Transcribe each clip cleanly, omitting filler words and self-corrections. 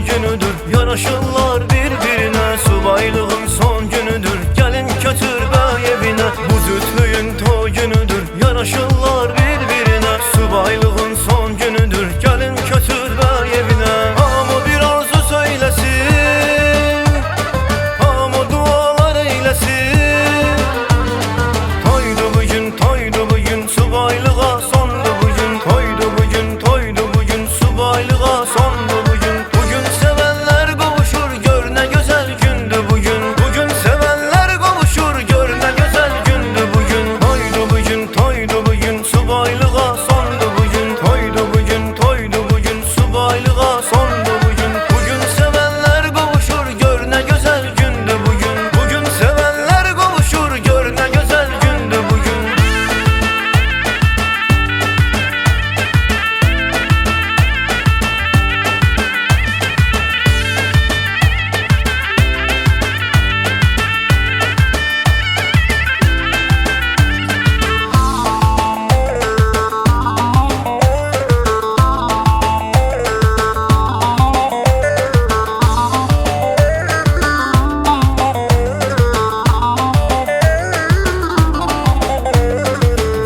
günüdür, yaraşırlar birbirine. Subaylığın son günüdür, gelin götür bey evine. Bu cütlüğün to günüdür, yaraşırlar birbirine. Subaylığın son günüdür, gelin götür bey evine. Ama bir arzu söylesin, ama dualar eylesin. Toydu bugün, toydu bugün, subaylığa sondu bugün. Toydu bugün, toydu bugün, subaylığa sondu bugün. Bugün sevenler kavuşur, gör ne güzel gündü bugün. Bugün sevenler kavuşur, gör ne güzel gündü bugün. Toydu bugün, toydu bugün, subaylığa sondu bugün. Toydu bugün, toydu bugün, subaylığa sondu bugün. Bugün sevenler kavuşur, gör ne güzel gündü bugün. Bugün sevenler kavuşur, gör ne güzel gündü bugün.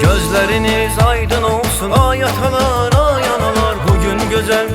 Gözleriniz aydın olsun ay atalar ay analar. Bugün güzel